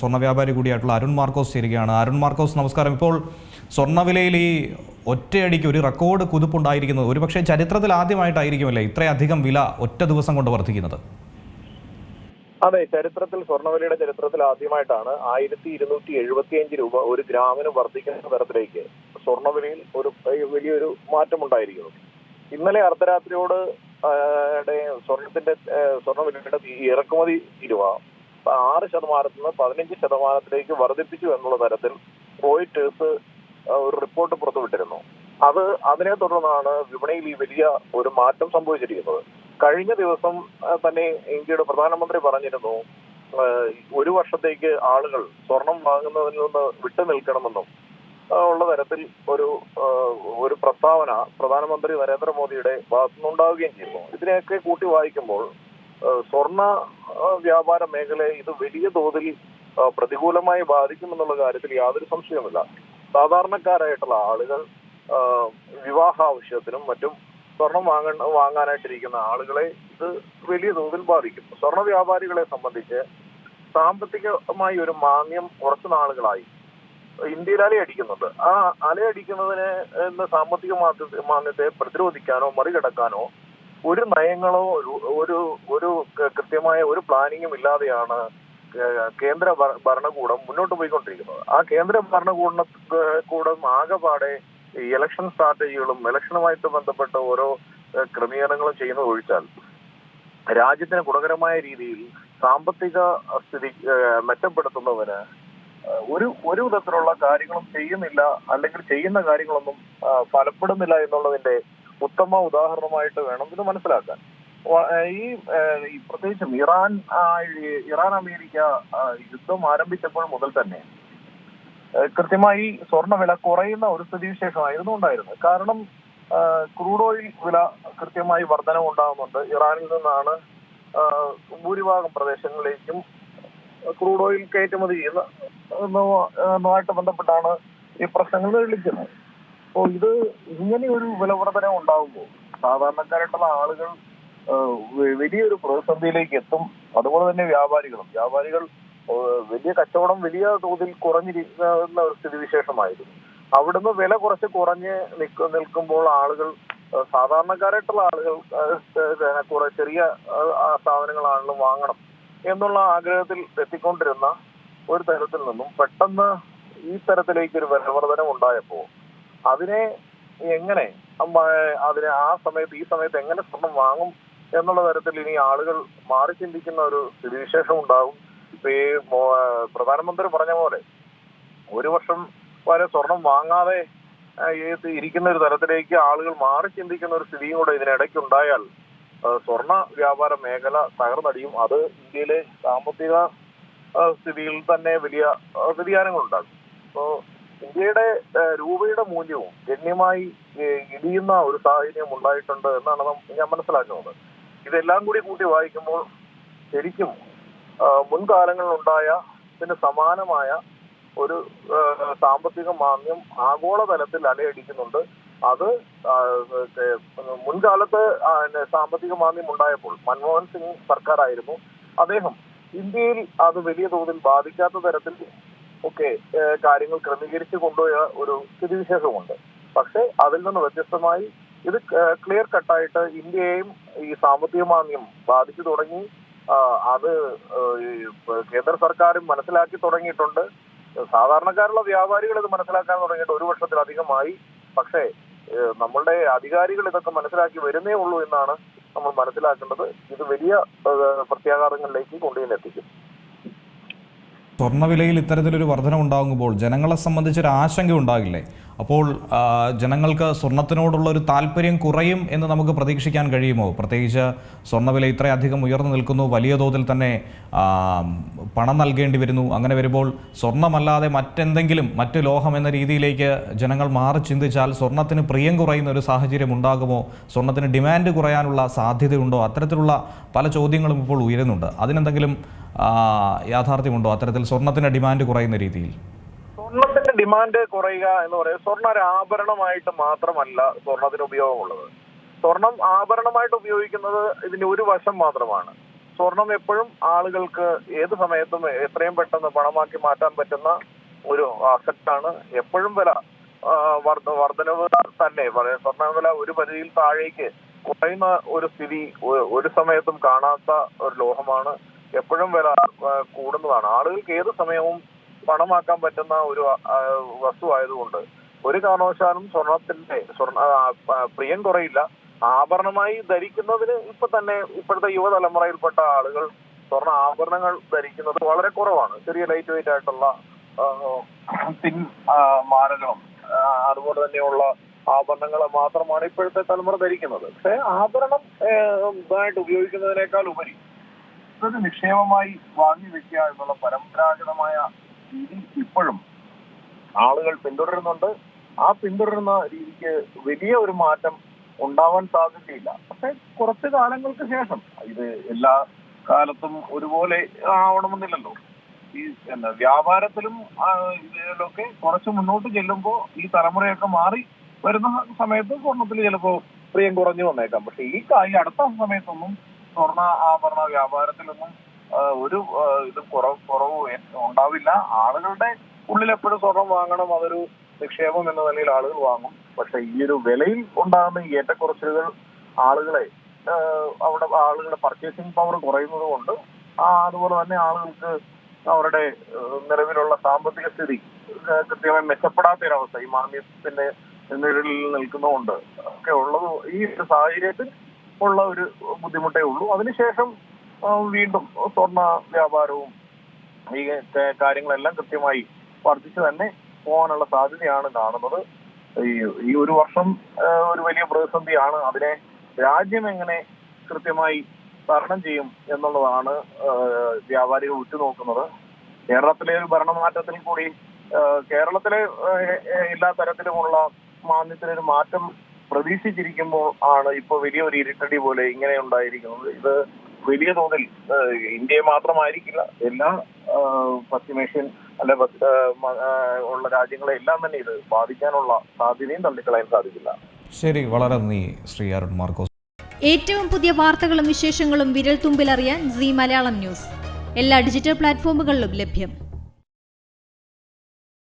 സ്വർണ്ണ വ്യാപാരി കൂടിയായിട്ടുള്ള അരുൺ മാർക്കോസ് ചേരുകയാണ്. അരുൺ മാർക്കോസ്, നമസ്കാരം. ഇപ്പോൾ സ്വർണ്ണവിലയിൽ ഈ ഒറ്റയടിക്ക് ഒരു റെക്കോർഡ് കുതിപ്പുണ്ടായിരിക്കുന്നത് ഒരുപക്ഷെ ചരിത്രത്തിൽ ആദ്യമായിട്ടായിരിക്കുമല്ലേ ഇത്രയധികം വില ഒറ്റ ദിവസം കൊണ്ട് വർദ്ധിക്കുന്നത്? അതെ, ചരിത്രത്തിൽ സ്വർണ്ണവിലയുടെ ചരിത്രത്തിൽ ആദ്യമായിട്ടാണ് 1275 രൂപ ഒരു ഗ്രാമിന് വർദ്ധിക്കുന്ന തരത്തിലേക്ക് സ്വർണ്ണവിലയിൽ ഒരു വലിയൊരു മാറ്റമുണ്ടായിരിക്കുന്നു. ഇന്നലെ അർദ്ധരാത്രിയോട് സ്വർണ്ണവിലയുടെ ഇറക്കുമതി തീരുവ 6% നിന്ന് 15% വർദ്ധിപ്പിച്ചു എന്നുള്ള തരത്തിൽ റോയിറ്റേഴ്സ് ഒരു റിപ്പോർട്ട് പുറത്തുവിട്ടിരുന്നു. അതിനെ തുടർന്നാണ് വിപണിയിൽ ഈ വലിയ ഒരു മാറ്റം സംഭവിച്ചിരിക്കുന്നത്. കഴിഞ്ഞ ദിവസം തന്നെ ഇന്ത്യയുടെ പ്രധാനമന്ത്രി പറഞ്ഞിരുന്നു, ഒരു വർഷത്തേക്ക് ആളുകൾ സ്വർണം വാങ്ങുന്നതിൽ നിന്ന് വിട്ടുനിൽക്കണമെന്നും ഉള്ള തരത്തിൽ ഒരു പ്രസ്താവന പ്രധാനമന്ത്രി നരേന്ദ്രമോദിയുടെ ഭാഗത്തുനിന്നുണ്ടാവുകയും ചെയ്യുന്നു. ഇതിനെയൊക്കെ കൂട്ടി വായിക്കുമ്പോൾ സ്വർണ്ണ വ്യാപാര മേഖലയെ ഇത് വലിയ തോതിൽ പ്രതികൂലമായി ബാധിക്കുമെന്നുള്ള കാര്യത്തിൽ യാതൊരു സംശയവുമില്ല. സാധാരണക്കാരായിട്ടുള്ള ആളുകൾ വിവാഹ ആവശ്യത്തിനും മറ്റും സ്വർണം വാങ്ങാനായിട്ടിരിക്കുന്ന ആളുകളെ ഇത് വലിയ തോതിൽ ബാധിക്കും. സ്വർണ്ണ വ്യാപാരികളെ സംബന്ധിച്ച് സാമ്പത്തികമായി ഒരു മാന്ദ്യം കുറച്ചു നാളുകളായി ഇന്ത്യയിൽ അലയടിക്കുന്നുണ്ട്. ആ അലയടിക്കുന്നതിന് സാമ്പത്തിക മാന്ദ്യത്തെ പ്രതിരോധിക്കാനോ മറികടക്കാനോ ഒരു നയങ്ങളോ ഒരു കൃത്യമായ ഒരു പ്ലാനിങ്ങും ഇല്ലാതെയാണ് കേന്ദ്ര ഭരണകൂടം മുന്നോട്ട് പോയിക്കൊണ്ടിരിക്കുന്നത്. ആ കേന്ദ്ര ഭരണകൂടം ആകെപ്പാടെ ഇലക്ഷൻ സ്ട്രാറ്റജികളും ഇലക്ഷനുമായിട്ട് ബന്ധപ്പെട്ട ഓരോ ക്രമീകരണങ്ങളും ചെയ്യുന്നത് ഒഴിച്ചാൽ രാജ്യത്തിന് ഗുണകരമായ രീതിയിൽ സാമ്പത്തിക സ്ഥിതി മെച്ചപ്പെടുത്തുന്നതിന് ഒരു വിധത്തിലുള്ള കാര്യങ്ങളും ചെയ്യുന്നില്ല, അല്ലെങ്കിൽ ചെയ്യുന്ന കാര്യങ്ങളൊന്നും ഫലപ്പെടുന്നില്ല എന്നുള്ളതിന്റെ ഉത്തമ ഉദാഹരണമായിട്ട് വേണം ഇത് മനസ്സിലാക്കാൻ. ഈ പ്രത്യേകിച്ചും ഇറാൻ അമേരിക്ക യുദ്ധം ആരംഭിച്ചപ്പോൾ മുതൽ തന്നെ കൃത്യമായി സ്വർണ്ണ വില കുറയുന്ന ഒരു സ്ഥിതിവിശേഷമായിരുന്നു ഉണ്ടായിരുന്നത്. കാരണം ക്രൂഡ് ഓയിൽ വില കൃത്യമായി വർധനവ് ഉണ്ടാകുന്നുണ്ട്. ഇറാനിൽ നിന്നാണ് ഭൂരിഭാഗം പ്രദേശങ്ങളിലേക്കും ക്രൂഡ് ഓയിൽ കയറ്റുമതി ചെയ്യുന്നതുമായിട്ട് ബന്ധപ്പെട്ടാണ് ഈ പ്രശ്നങ്ങൾ വിളിക്കുന്നത്. അപ്പോൾ ഇങ്ങനെ ഒരു വില വർധന ഉണ്ടാകുമ്പോൾ സാധാരണക്കാരായിട്ടുള്ള ആളുകൾ വലിയൊരു പ്രതിസന്ധിയിലേക്ക് എത്തും. അതുപോലെ തന്നെ വ്യാപാരികൾ വലിയ കച്ചവടം വലിയ തോതിൽ കുറഞ്ഞിരിക്കുന്ന ഒരു സ്ഥിതിവിശേഷമായിരുന്നു. അവിടുന്ന് വില കുറഞ്ഞ് നിൽക്കുമ്പോൾ ആളുകൾ സാധാരണക്കാരായിട്ടുള്ള ആളുകൾ ചെറിയ സാധനങ്ങളാണെങ്കിലും വാങ്ങണം എന്നുള്ള ആഗ്രഹത്തിൽ എത്തിക്കൊണ്ടിരുന്ന ഒരു തരത്തിൽ നിന്നും പെട്ടെന്ന് ഈ തരത്തിലേക്ക് ഒരു വില വർധന ഉണ്ടായപ്പോൾ അതിനെ ഈ സമയത്ത് എങ്ങനെ സ്വർണം വാങ്ങും എന്നുള്ള തരത്തിൽ ഇനി ആളുകൾ മാറി ചിന്തിക്കുന്ന ഒരു സ്ഥിതിവിശേഷം ഉണ്ടാകും. ഇപ്പൊ ഈ പ്രധാനമന്ത്രി പറഞ്ഞ പോലെ ഒരു വർഷം വരെ സ്വർണം വാങ്ങാതെ ഇരിക്കുന്ന ഒരു തരത്തിലേക്ക് ആളുകൾ മാറി ചിന്തിക്കുന്ന ഒരു സ്ഥിതിയും കൂടെ ഇതിനിടയ്ക്ക് ഉണ്ടായാൽ സ്വർണ്ണ വ്യാപാര മേഖല തകർന്നടിയും. അത് ഇന്ത്യയിലെ സാമ്പത്തിക സ്ഥിതിയിൽ തന്നെ വലിയ വ്യതിയാനങ്ങളുണ്ടാകും. അപ്പോ ഇന്ത്യയുടെ രൂപയുടെ മൂല്യവും ഗണ്യമായി ഇടിയുന്ന ഒരു സാഹചര്യം ഉണ്ടായിട്ടുണ്ട് എന്നാണ് ഞാൻ മനസ്സിലാക്കുന്നത്. ഇതെല്ലാം കൂട്ടി വായിക്കുമ്പോൾ ശരിക്കും മുൻകാലങ്ങളിലുണ്ടായ ഇതിന് സമാനമായ ഒരു സാമ്പത്തിക മാന്ദ്യം ആഗോളതലത്തിൽ അലയടിക്കുന്നുണ്ട്. അത് മുൻകാലത്ത് സാമ്പത്തിക മാന്ദ്യം ഉണ്ടായപ്പോൾ മൻമോഹൻ സിംഗ് സർക്കാരായിരുന്നു. അദ്ദേഹം ഇന്ത്യയിൽ അത് വലിയ തോതിൽ ബാധിക്കാത്ത തരത്തിൽ ഒക്കെ കാര്യങ്ങൾ ക്രമീകരിച്ച് കൊണ്ടുപോയ ഒരു സ്ഥിതിവിശേഷമുണ്ട്. പക്ഷെ അതിൽ നിന്ന് വ്യത്യസ്തമായി ഇത് ക്ലിയർ കട്ടായിട്ട് ഇന്ത്യയെയും ഈ സാമ്പത്തിക മാന്ദ്യം ബാധിച്ചു തുടങ്ങി. അത് കേന്ദ്ര സർക്കാരും മനസ്സിലാക്കി തുടങ്ങിയിട്ടുണ്ട്. സാധാരണക്കാരുള്ള വ്യാപാരികൾ ഇത് മനസ്സിലാക്കാൻ തുടങ്ങിയിട്ട് ഒരു വർഷത്തിലധികമായി. പക്ഷേ നമ്മളുടെ അധികാരികൾ ഇതൊക്കെ മനസ്സിലാക്കി വരുന്നേ ഉള്ളൂ എന്നാണ് നമ്മൾ മനസ്സിലാക്കേണ്ടത്. ഇത് വലിയ പ്രത്യാഘാതങ്ങളിലേക്ക് കൊണ്ടുചെന്നെത്തിക്കും. സ്വർണ്ണവിലയിൽ ഇത്തരത്തിലൊരു വർധന ഉണ്ടാകുമ്പോൾ ജനങ്ങളെ സംബന്ധിച്ചൊരു ആശങ്ക ഉണ്ടാകില്ലേ? അപ്പോൾ ജനങ്ങൾക്ക് സ്വർണത്തിനോടുള്ള ഒരു താല്പര്യം കുറയും എന്ന് നമുക്ക് പ്രതീക്ഷിക്കാൻ കഴിയുമോ? പ്രത്യേകിച്ച് സ്വർണ്ണവില ഇത്രയധികം ഉയർന്നു നിൽക്കുന്നു, വലിയ തോതിൽ തന്നെ പണം നൽകേണ്ടി വരുന്നു. അങ്ങനെ വരുമ്പോൾ സ്വർണ്ണമല്ലാതെ മറ്റ് ലോഹം എന്ന രീതിയിലേക്ക് ജനങ്ങൾ മാറി ചിന്തിച്ചാൽ സ്വർണ്ണത്തിന് പ്രിയം കുറയുന്ന ഒരു സാഹചര്യം ഉണ്ടാകുമോ? സ്വർണ്ണത്തിന് ഡിമാൻഡ് കുറയാനുള്ള സാധ്യതയുണ്ടോ? അത്തരത്തിലുള്ള പല ചോദ്യങ്ങളും ഇപ്പോൾ ഉയരുന്നുണ്ട്. അതിനെന്തെങ്കിലും യാഥാർത്ഥ്യമുണ്ടോ അത്തരത്തിൽ സ്വർണ്ണത്തിന്റെ ഡിമാൻഡ് കുറയുന്ന രീതിയിൽ? സ്വർണത്തിന്റെ ഡിമാൻഡ് കുറയുക എന്ന് പറയുന്നത് സ്വർണ്ണ ഒരു ആഭരണമായിട്ട് മാത്രമല്ല സ്വർണത്തിന് ഉപയോഗമുള്ളത്. സ്വർണം ആഭരണമായിട്ട് ഉപയോഗിക്കുന്നത് ഇതിന്റെ ഒരു വശം മാത്രമാണ്. സ്വർണം എപ്പോഴും ആളുകൾക്ക് ഏത് സമയത്തും എത്രയും പെട്ടെന്ന് പണമാക്കി മാറ്റാൻ പറ്റുന്ന ഒരു അസറ്റാണ്. എപ്പോഴും വില വർധനവ് തന്നെ സ്വർണ്ണവില ഒരു പരിധിയിൽ താഴേക്ക് കുറയുന്ന ഒരു സ്ഥിതി ഒരു സമയത്തും കാണാത്ത ഒരു ലോഹമാണ്. എപ്പോഴും വില കൂടുന്നതാണ്. ആളുകൾക്ക് ഏത് സമയവും പണമാക്കാൻ പറ്റുന്ന ഒരു വസ്തു ആയതുകൊണ്ട് ഒരു കാരണവശാലും സ്വർണത്തിന്റെ പ്രിയം കുറയില്ല. ആഭരണമായി ധരിക്കുന്നതിന് ഇപ്പൊ തന്നെ ഇപ്പോഴത്തെ യുവതലമുറയിൽപ്പെട്ട ആളുകൾ സ്വർണ്ണ ആഭരണങ്ങൾ ധരിക്കുന്നത് വളരെ കുറവാണ്. ചെറിയ ലൈറ്റ് വെയിറ്റ് ആയിട്ടുള്ള പിൻ മാലകളും അതുപോലെ തന്നെയുള്ള ആഭരണങ്ങൾ മാത്രമാണ് ഇപ്പോഴത്തെ തലമുറ ധരിക്കുന്നത്. പക്ഷെ ആഭരണം ഇതായിട്ട് ഉപയോഗിക്കുന്നതിനേക്കാൾ ഉപരി ഇതൊരു നിക്ഷേപമായി വാങ്ങി വെക്കുക എന്നുള്ള പരമ്പരാഗതമായ രീതി ഇപ്പോഴും ആളുകൾ പിന്തുടരുന്നുണ്ട്. ആ പിന്തുടരുന്ന രീതിക്ക് വലിയ ഒരു മാറ്റം ഉണ്ടാവാൻ സാധ്യതയില്ല. പക്ഷെ കുറച്ച് കാലങ്ങൾക്ക് ശേഷം ഇത് എല്ലാ കാലത്തും ഒരുപോലെ ആവണമെന്നില്ലല്ലോ. ഈ വ്യാപാരത്തിലും ഇതിലൊക്കെ കുറച്ച് മുന്നോട്ട് ചെല്ലുമ്പോൾ ഈ തലമുറയൊക്കെ മാറി വരുന്ന സമയത്ത് സ്വർണത്തിൽ ചിലപ്പോൾ പ്രിയം കുറഞ്ഞു വന്നേക്കാം. പക്ഷെ ഈ അടുത്ത സമയത്തൊന്നും സ്വർണ്ണ ആഭരണ വ്യാപാരത്തിലൊന്നും ഒരു ഇത് കുറവ് ഉണ്ടാവില്ല. ആളുകളുടെ ഉള്ളിൽ എപ്പോഴും സ്വർണം വാങ്ങണം, അതൊരു നിക്ഷേപം എന്ന നിലയിൽ ആളുകൾ വാങ്ങും. പക്ഷെ ഈ ഒരു വിലയിൽ ഉണ്ടാകുന്ന ഈ ഏറ്റക്കുറച്ചിലുകൾ ആളുകളുടെ പർച്ചേസിംഗ് പവർ കുറയുന്നത് കൊണ്ട് അതുപോലെ തന്നെ ആളുകൾക്ക് അവരുടെ നിലവിലുള്ള സാമ്പത്തിക സ്ഥിതി കൃത്യമായി മെച്ചപ്പെടാത്തൊരവസ്ഥ ഈ മാന്ദ്യത്തിന്റെ നിഴലിൽ നിൽക്കുന്നതുകൊണ്ട് ഒക്കെ ഉള്ളത് ഈ ഒരു സാഹചര്യത്തിൽ ഉള്ള ഒരു ബുദ്ധിമുട്ടേ ഉള്ളൂ. അതിനുശേഷം വീണ്ടും സ്വർണ്ണ വ്യാപാരവും ഈ കാര്യങ്ങളെല്ലാം കൃത്യമായി വർദ്ധിച്ചു തന്നെ പോകാനുള്ള സാധ്യതയാണ് കാണുന്നത്. ഈ ഒരു വർഷം ഒരു വലിയ പ്രതിസന്ധിയാണ്. അതിനെ രാജ്യം എങ്ങനെ കൃത്യമായി തരണം ചെയ്യും എന്നുള്ളതാണ് വ്യാപാരികൾ ഉറ്റുനോക്കുന്നത്. കേരളത്തിലെ ഒരു ഭരണമാറ്റത്തിൽ കൂടി കേരളത്തിലെ എല്ലാ തരത്തിലുമുള്ള മാന്ദ്യത്തിനൊരു മാറ്റം പ്രതീക്ഷിച്ചിരിക്കുമ്പോൾ ആണ് ഇപ്പോൾ വലിയൊരു ഇരുട്ടടി പോലെ ഇങ്ങനെ ഉണ്ടായിരിക്കുന്നത്. ഇത് വലിയ തോതിൽ ഇന്ത്യയെ മാത്രമായിരിക്കില്ല, എല്ലാ പശ്ചിമേഷ്യൻ അല്ലെ ഉള്ള രാജ്യങ്ങളെ എല്ലാം തന്നെ ഇത് ബാധിക്കാനുള്ള സാധ്യതയും തള്ളിക്കളയാൻ സാധിക്കില്ല. ശരി, വളരെ നന്ദി ശ്രീ അരുൺ മാർക്കോസ്. ഏറ്റവും പുതിയ വാർത്തകളും വിശേഷങ്ങളും വിരൽ തുമ്പിലറിയാൻ സീ മലയാളം ന്യൂസ് എല്ലാ ഡിജിറ്റൽ പ്ലാറ്റ്ഫോമുകളിലും ലഭ്യം.